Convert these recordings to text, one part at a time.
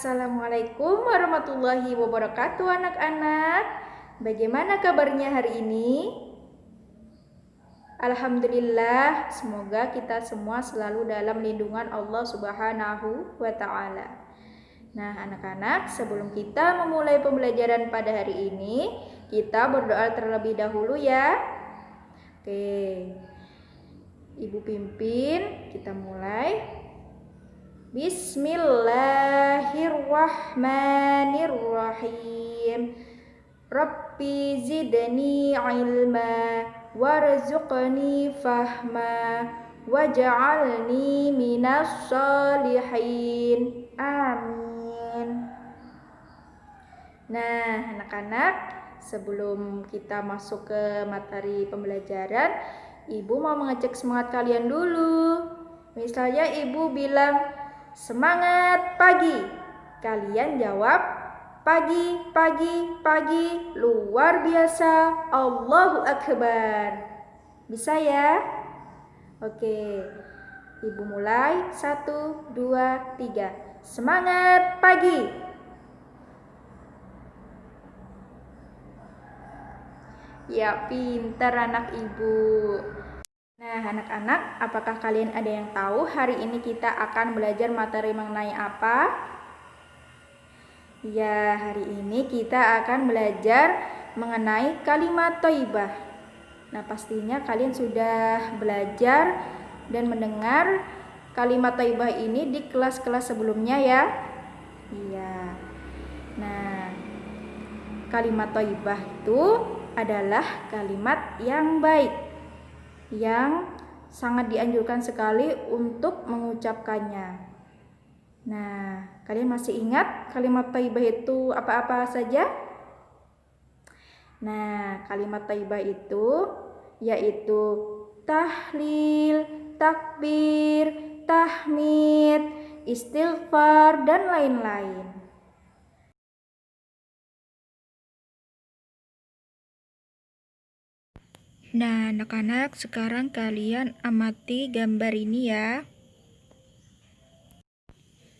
Assalamualaikum warahmatullahi wabarakatuh anak-anak. Bagaimana kabarnya hari ini? Alhamdulillah, semoga kita semua selalu dalam lindungan Allah Subhanahu wa Ta'ala. Nah, anak-anak, sebelum kita memulai pembelajaran pada hari ini, kita berdoa terlebih dahulu ya. Oke, Ibu pimpin, kita mulai. Bismillahirrahmanirrahim. Rabbi zidni ilma warzuqni fahma waj'alni minas sholihin. Amin. Nah, anak-anak, sebelum kita masuk ke materi pembelajaran, Ibu mau mengecek semangat kalian dulu. Misalnya Ibu bilang semangat pagi. Kalian jawab pagi, pagi, pagi. Luar biasa. Allahu Akbar. Bisa ya? Oke. Ibu mulai. 1, 2, 3. Semangat pagi. Ya, pintar anak Ibu. Nah, anak-anak, apakah kalian ada yang tahu hari ini kita akan belajar materi mengenai apa? Ya, hari ini kita akan belajar mengenai kalimat thayyibah. Nah, pastinya kalian sudah belajar dan mendengar kalimat thayyibah ini di kelas-kelas sebelumnya ya. Iya. Nah, kalimat thayyibah itu adalah kalimat yang baik, yang sangat dianjurkan sekali untuk mengucapkannya. Nah, kalian masih ingat kalimat thayyibah itu apa-apa saja? Nah, kalimat thayyibah itu yaitu tahlil, takbir, tahmid, istighfar, dan lain-lain. Nah, anak-anak, sekarang kalian amati gambar ini ya.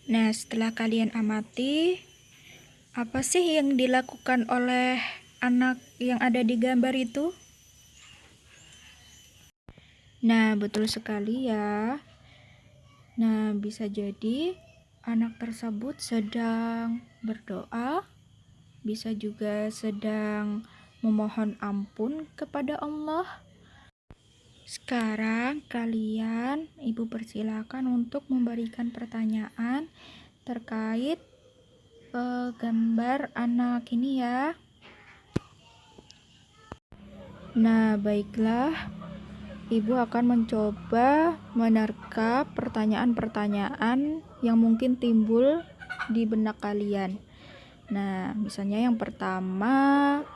Nah, setelah kalian amati, apa sih yang dilakukan oleh anak yang ada di gambar itu? Nah, betul sekali ya. Nah, bisa jadi anak tersebut sedang berdoa, bisa juga sedang memohon ampun kepada Allah. Sekarang kalian, Ibu persilakan untuk memberikan pertanyaan terkait gambar anak ini ya. Nah, baiklah, Ibu akan mencoba menerka pertanyaan-pertanyaan yang mungkin timbul di benak kalian. Nah, misalnya yang pertama,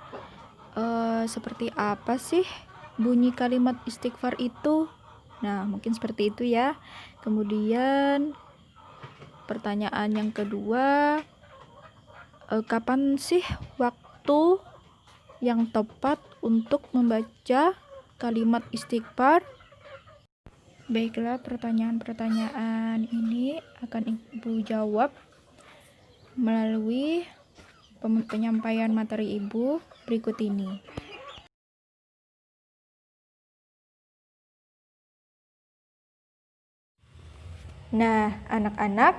seperti apa sih bunyi kalimat istighfar itu? Nah, mungkin seperti itu ya. Kemudian pertanyaan yang kedua, kapan sih waktu yang tepat untuk membaca kalimat istighfar? Baiklah, pertanyaan-pertanyaan ini akan Ibu jawab melalui penyampaian materi Ibu berikut ini. Nah, anak-anak,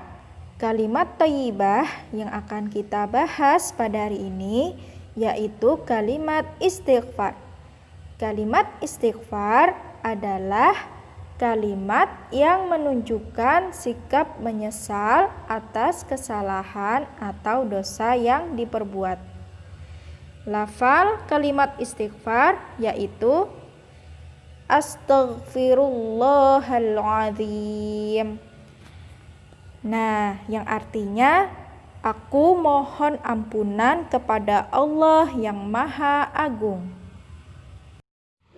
kalimat thayyibah yang akan kita bahas pada hari ini yaitu kalimat istighfar. Kalimat istighfar adalah kalimat yang menunjukkan sikap menyesal atas kesalahan atau dosa yang diperbuat. Lafal kalimat istighfar yaitu Astaghfirullahaladzim. Nah, yang artinya aku mohon ampunan kepada Allah yang Maha Agung.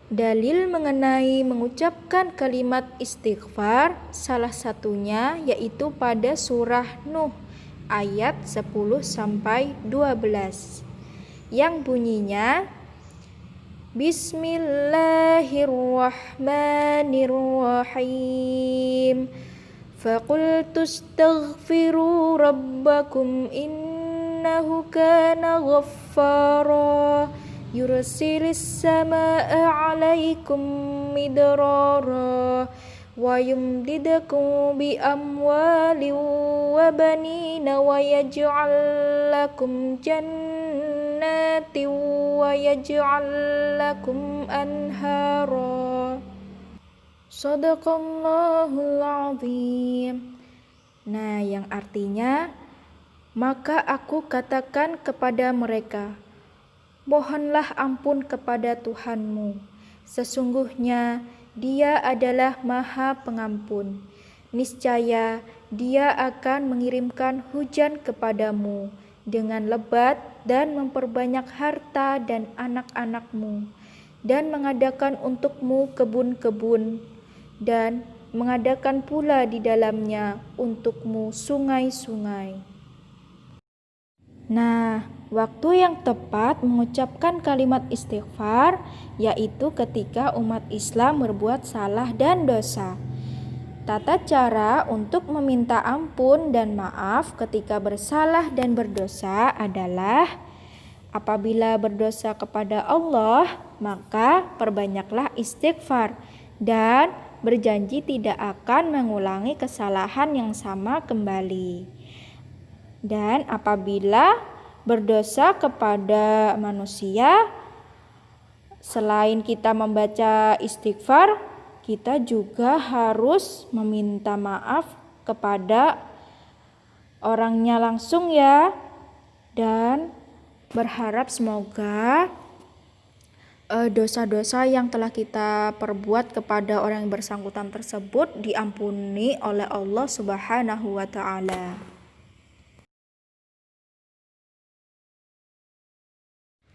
Dalil mengenai mengucapkan kalimat istighfar salah satunya yaitu pada surah Nuh ayat 10-12 yang bunyinya Bismillahirrahmanirrahim. فقلت استغفروا ربكم إنه كان غفارا يرسل السماء عليكم مدرارا ويمددكم بأموال وبنين ويجعل لكم جنات ويجعل لكم أنهارا. Shadaqallahul azim. Nah, yang artinya, maka aku katakan kepada mereka, mohonlah ampun kepada Tuhanmu. Sesungguhnya Dia adalah Maha Pengampun. Niscaya Dia akan mengirimkan hujan kepadamu dengan lebat dan memperbanyak harta dan anak-anakmu, dan mengadakan untukmu kebun-kebun, dan mengadakan pula di dalamnya untukmu sungai-sungai. Nah, waktu yang tepat mengucapkan kalimat istighfar yaitu ketika umat Islam berbuat salah dan dosa. Tata cara untuk meminta ampun dan maaf ketika bersalah dan berdosa adalah apabila berdosa kepada Allah, maka perbanyaklah istighfar dan berjanji tidak akan mengulangi kesalahan yang sama kembali. Dan apabila berdosa kepada manusia, selain kita membaca istighfar, kita juga harus meminta maaf kepada orangnya langsung ya. Dan berharap semoga dosa-dosa yang telah kita perbuat kepada orang yang bersangkutan tersebut diampuni oleh Allah Subhanahu wa ta'ala.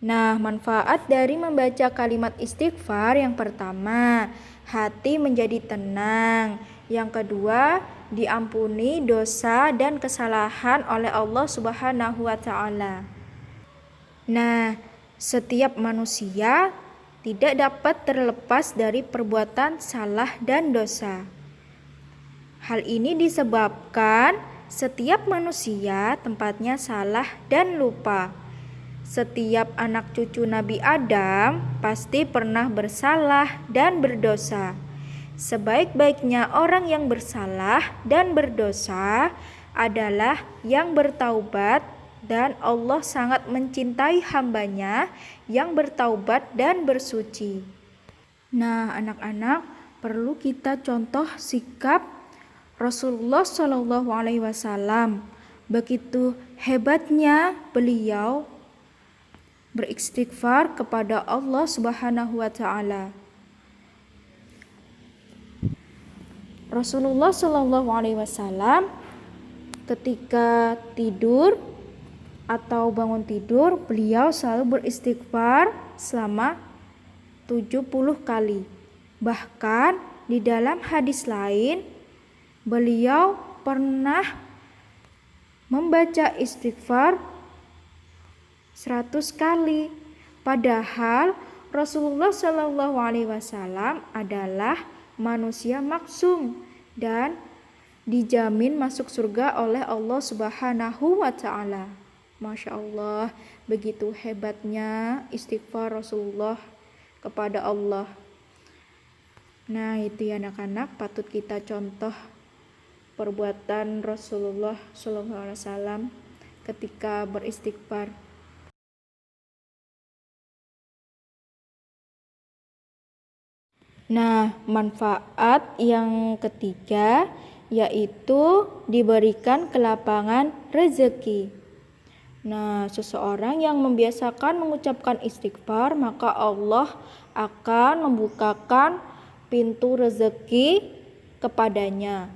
Nah, manfaat dari membaca kalimat istighfar yang pertama, hati menjadi tenang. Yang kedua, diampuni dosa dan kesalahan oleh Allah Subhanahu wa ta'ala. Nah, setiap manusia tidak dapat terlepas dari perbuatan salah dan dosa. Hal ini disebabkan setiap manusia tempatnya salah dan lupa. Setiap anak cucu Nabi Adam pasti pernah bersalah dan berdosa. Sebaik-baiknya orang yang bersalah dan berdosa adalah yang bertaubat, dan Allah sangat mencintai hambanya yang bertaubat dan bersuci. Nah, anak-anak, perlu kita contoh sikap Rasulullah SAW. Begitu hebatnya beliau beristighfar kepada Allah Subhanahu wa ta'ala. Rasulullah SAW ketika tidur atau bangun tidur, beliau selalu beristighfar selama 70 kali. Bahkan di dalam hadis lain, beliau pernah membaca istighfar 100 kali. Padahal Rasulullah SAW adalah manusia maksum dan dijamin masuk surga oleh Allah Subhanahu wa ta'ala. Masya Allah, begitu hebatnya istighfar Rasulullah kepada Allah. Nah, itu ya anak-anak, patut kita contoh perbuatan Rasulullah SAW ketika beristighfar. Nah, manfaat yang ketiga yaitu diberikan kelapangan rezeki. Nah, seseorang yang membiasakan mengucapkan istighfar, maka Allah akan membukakan pintu rezeki kepadanya.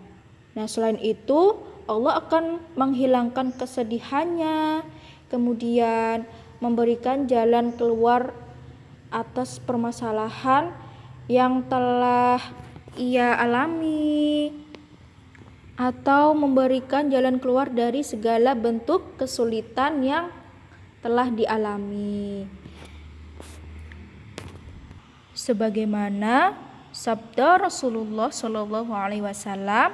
Nah, selain itu, Allah akan menghilangkan kesedihannya, kemudian memberikan jalan keluar atas permasalahan yang telah ia alami, atau memberikan jalan keluar dari segala bentuk kesulitan yang telah dialami. Sebagaimana sabda Rasulullah SAW,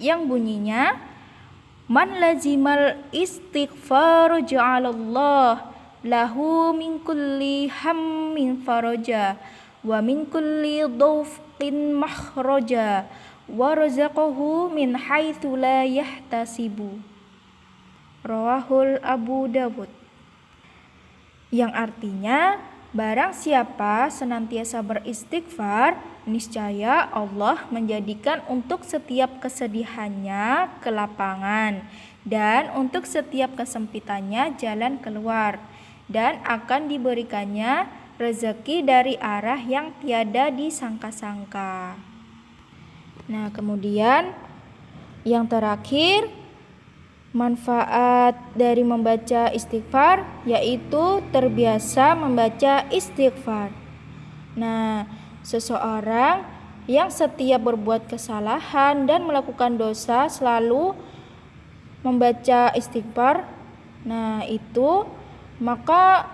yang bunyinya man lazimal istighfar ja'alallah lahu min kulli hammin faraja wa min kulli dhawfin makhraja wa razaqahu min haitsu la yahtasibu. Rawahul Abu Dawud. Yang artinya, barang siapa senantiasa beristighfar, niscaya Allah menjadikan untuk setiap kesedihannya kelapangan, dan untuk setiap kesempitannya jalan keluar, dan akan diberikannya rezeki dari arah yang tiada disangka-sangka. Nah, kemudian yang terakhir, manfaat dari membaca istighfar yaitu terbiasa membaca istighfar. Nah, seseorang yang setiap berbuat kesalahan dan melakukan dosa selalu membaca istighfar, nah itu maka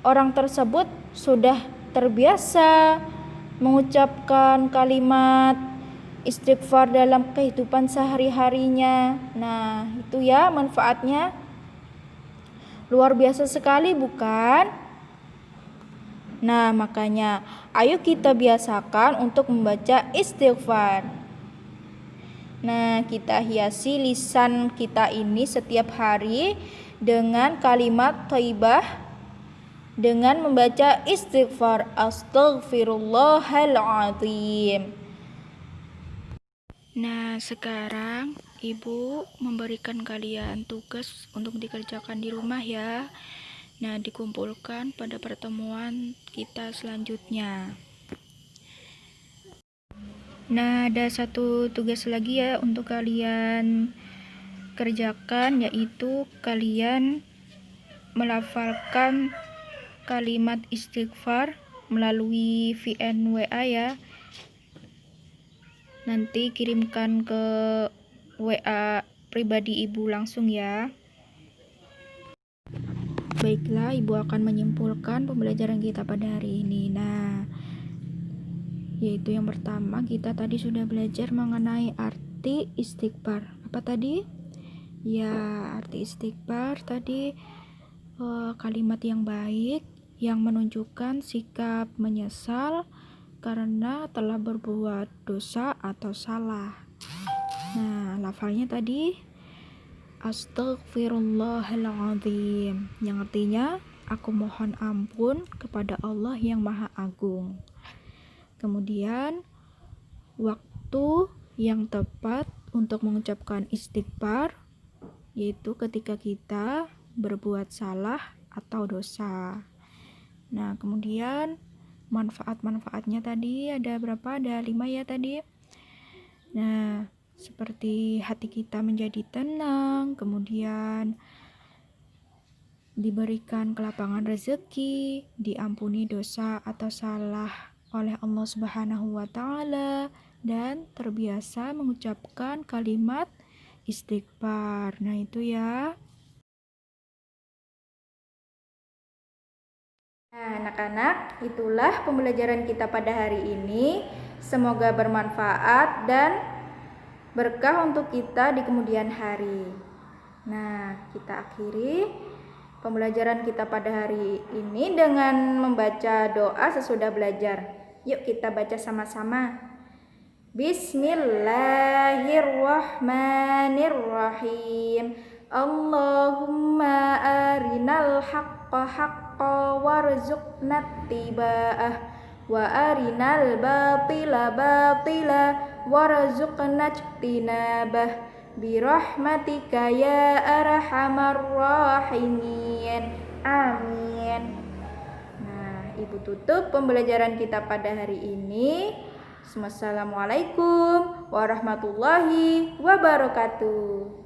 orang tersebut sudah terbiasa mengucapkan kalimat istighfar dalam kehidupan sehari-harinya. Nah, itu ya manfaatnya. Luar biasa sekali, bukan? Nah, makanya ayo kita biasakan untuk membaca istighfar. Nah, kita hiasi lisan kita ini setiap hari dengan kalimat thayyibah dengan membaca istighfar, astaghfirullahaladzim. Nah, sekarang Ibu memberikan kalian tugas untuk dikerjakan di rumah ya. Nah, dikumpulkan pada pertemuan kita selanjutnya. Nah, ada satu tugas lagi ya untuk kalian kerjakan, yaitu kalian melafalkan kalimat istighfar melalui VN WA ya. Nanti kirimkan ke WA pribadi Ibu langsung ya. Baiklah, Ibu akan menyimpulkan pembelajaran kita pada hari ini. Nah, yaitu yang pertama, kita tadi sudah belajar mengenai arti istighfar. Apa tadi? Ya, arti istighfar tadi kalimat yang baik yang menunjukkan sikap menyesal karena telah berbuat dosa atau salah. Nah, lafalnya tadi astaghfirullahaladzim, yang artinya aku mohon ampun kepada Allah yang Maha Agung. Kemudian waktu yang tepat untuk mengucapkan istighfar yaitu ketika kita berbuat salah atau dosa. Nah, kemudian manfaat-manfaatnya tadi ada berapa? Ada 5 ya tadi. Nah, seperti hati kita menjadi tenang, kemudian diberikan kelapangan rezeki, diampuni dosa atau salah oleh Allah Subhanahu wa Ta'ala, dan terbiasa mengucapkan kalimat istighfar. Nah, itu ya. Nah, anak-anak, itulah pembelajaran kita pada hari ini. Semoga bermanfaat dan berkah untuk kita di kemudian hari. Nah, kita akhiri pembelajaran kita pada hari ini dengan membaca doa sesudah belajar. Yuk kita baca sama-sama. Bismillahirrahmanirrahim. Allahumma arinal haqqa haqqa warzuqna ittiba'ah wa arinal batila batila warzuqna ijtinabah birahmatika ya arhamar rahimin. Amin. Nah, Ibu tutup pembelajaran kita pada hari ini. Wassalamualaikum warahmatullahi wabarakatuh.